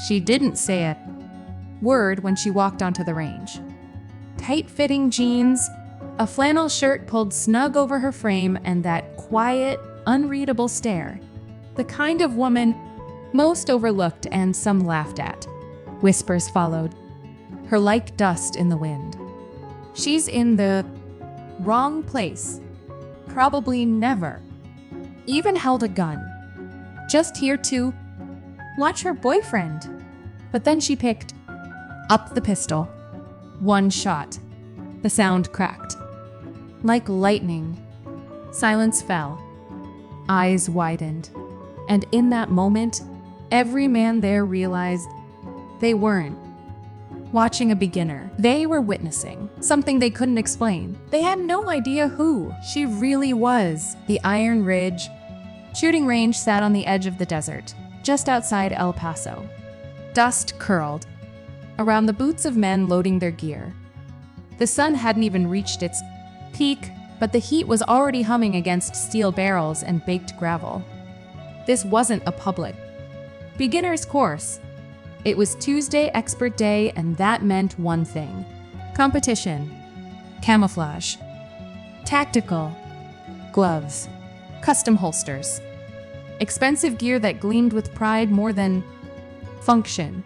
She didn't say a word when she walked onto the range. Tight-fitting jeans, a flannel shirt pulled snug over her frame, and that quiet, unreadable stare. The kind of woman most overlooked and some laughed at. Whispers followed, her like dust in the wind. She's in the wrong place. Probably never even held a gun. Just here to watch her boyfriend. But then she picked up the pistol. One shot. The sound cracked. Like lightning. Silence fell. Eyes widened. And in that moment, every man there realized they weren't watching a beginner. They were witnessing something they couldn't explain. They had no idea who she really was. The Iron Ridge shooting range sat on the edge of the desert, just outside El Paso. Dust curled around the boots of men loading their gear. The sun hadn't even reached its peak, but the heat was already humming against steel barrels and baked gravel. This wasn't a public beginner's course. It was Tuesday expert day, and that meant one thing: competition, camouflage, tactical, gloves, custom holsters, expensive gear that gleamed with pride more than function.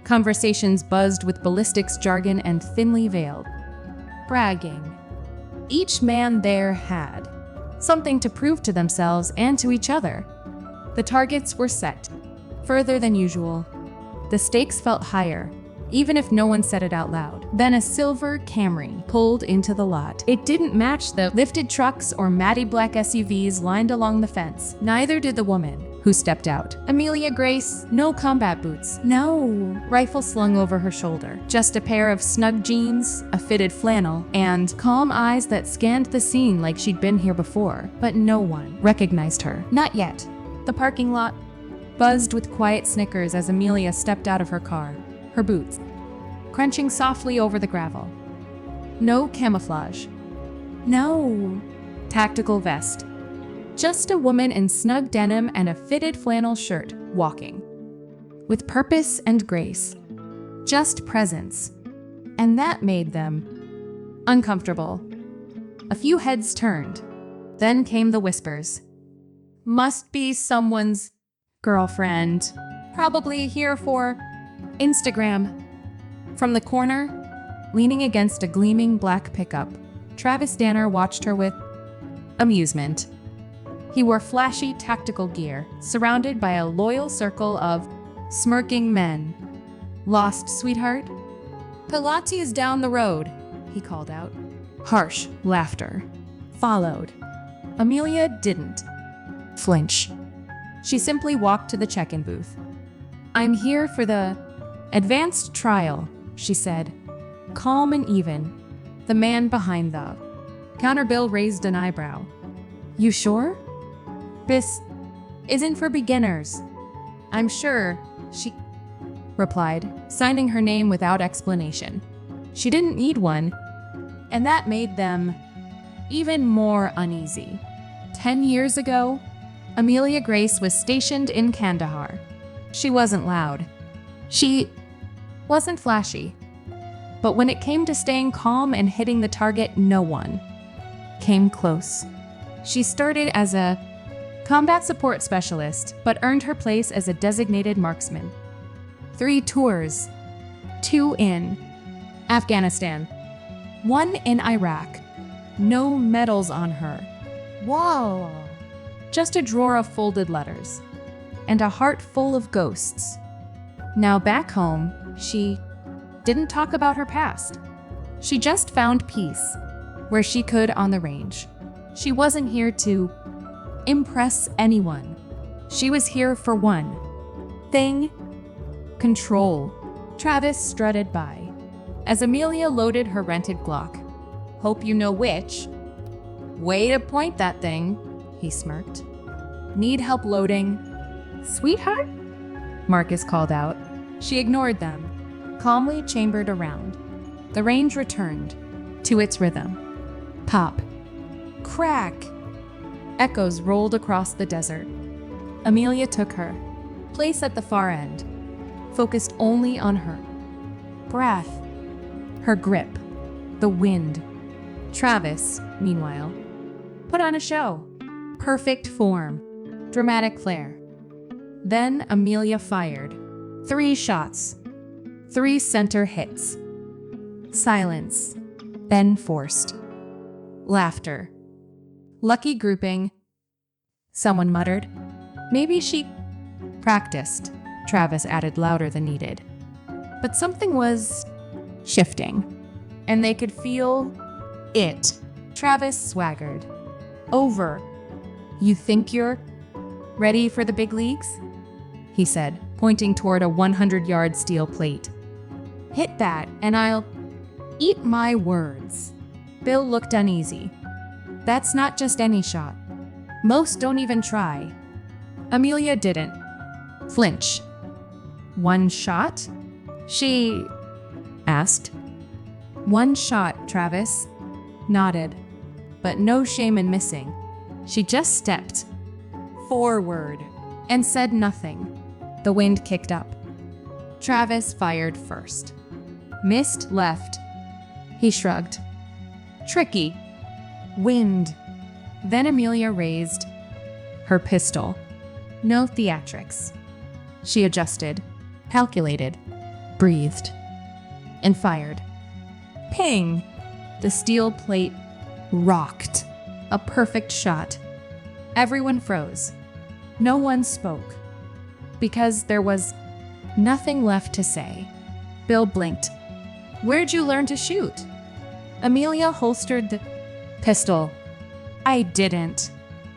Conversations buzzed with ballistics jargon and thinly veiled bragging. Each man there had something to prove to themselves and to each other. The targets were set further than usual. The stakes felt higher, even if no one said it out loud. Then a silver Camry pulled into the lot. It didn't match the lifted trucks or matty black SUVs lined along the fence. Neither did the woman who stepped out. Amelia Grace, no combat boots, no rifle slung over her shoulder. Just a pair of snug jeans, a fitted flannel, and calm eyes that scanned the scene like she'd been here before. But no one recognized her. Not yet. The parking lot buzzed with quiet snickers as Amelia stepped out of her car, her boots crunching softly over the gravel. No camouflage. No tactical vest. Just a woman in snug denim and a fitted flannel shirt, walking with purpose and grace. Just presence. And that made them uncomfortable. A few heads turned. Then came the whispers. Must be someone's girlfriend. Probably here for Instagram. From the corner, leaning against a gleaming black pickup, Travis Danner watched her with amusement. He wore flashy tactical gear, surrounded by a loyal circle of smirking men. Lost, sweetheart? Pilates down the road, he called out. Harsh laughter followed. Amelia didn't flinch. She simply walked to the check-in booth. I'm here for the advanced trial, she said, calm and even. The man behind the counter bill raised an eyebrow. You sure? This isn't for beginners. I'm sure, she replied, signing her name without explanation. She didn't need one, and that made them even more uneasy. 10 years ago, Amelia Grace was stationed in Kandahar. She wasn't loud. She wasn't flashy. But when it came to staying calm and hitting the target, no one came close. She started as a combat support specialist, but earned her place as a designated marksman. 3 tours, 2 in Afghanistan, 1 in Iraq. No medals on her. Whoa! Just a drawer of folded letters and a heart full of ghosts. Now back home, she didn't talk about her past. She just found peace where she could on the range. She wasn't here to impress anyone. She was here for one thing: control. Travis strutted by as Amelia loaded her rented Glock. Hope you know which way to point that thing, he smirked. Need help loading? Sweetheart? Marcus called out. She ignored them, calmly chambered around. The range returned to its rhythm. Pop. Crack. Echoes rolled across the desert. Amelia took her place at the far end. focused only on her breath, her grip, the wind. Travis, meanwhile, put on a show. Perfect form, dramatic flair. Then Amelia fired. 3 shots, 3 center hits. Silence, then forced. Laughter. Lucky grouping. Someone muttered. Maybe she practiced, Travis added louder than needed. But something was shifting, and they could feel it. Travis swaggered. Over. You think you're ready for the big leagues? He said, pointing toward a 100-yard steel plate. Hit that, and I'll eat my words. Bill looked uneasy. That's not just any shot. Most don't even try. Amelia didn't flinch. 1 shot? She asked. 1 shot, Travis nodded, but no shame in missing. She just stepped forward and said nothing. The wind kicked up. Travis fired first. Missed left. He shrugged. Tricky. Wind. Then Amelia raised her pistol. No theatrics. She adjusted, calculated, breathed, and fired. Ping! The steel plate rocked. A perfect shot. Everyone froze. No one spoke, because there was nothing left to say. Bill blinked. Where'd you learn to shoot? Amelia holstered the pistol. I didn't.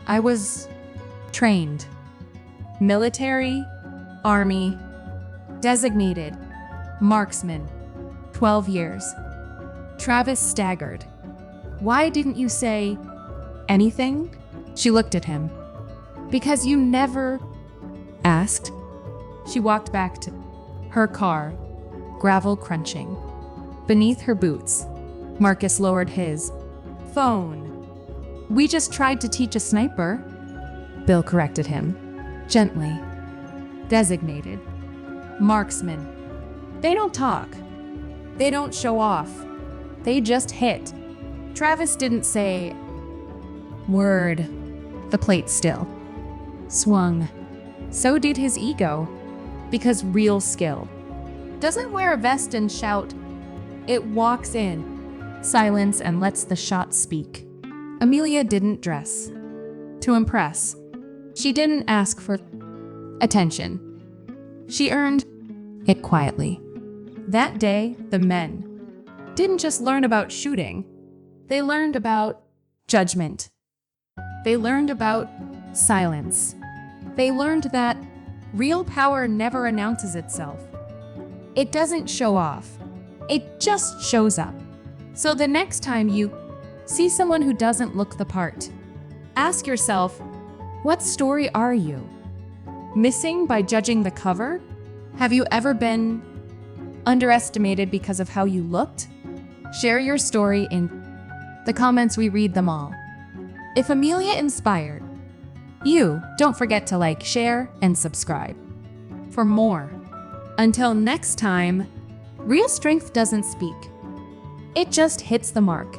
I was trained. Military, Army, designated, marksman, 12 years. Travis staggered. Why didn't you say anything? She looked at him. Because you never asked. She walked back to her car, gravel crunching. Beneath her boots, Marcus lowered his phone. We just tried to teach a sniper. Bill corrected him, gently. Designated. Marksman. They don't talk. They don't show off. They just hit. Travis didn't say word. The plate still swung. So did his ego, because real skill doesn't wear a vest and shout. It walks in, silence, and lets the shot speak. Amelia didn't dress to impress. She didn't ask for attention. She earned it quietly. That day, the men didn't just learn about shooting. They learned about judgment. They learned about silence. They learned that real power never announces itself. It doesn't show off. It just shows up. So the next time you see someone who doesn't look the part, ask yourself, what story are you missing by judging the cover? Have you ever been underestimated because of how you looked? Share your story in the comments. We read them all. If Amelia inspired you, don't forget to like, share, and subscribe for more. Until next time, real strength doesn't speak. It just hits the mark.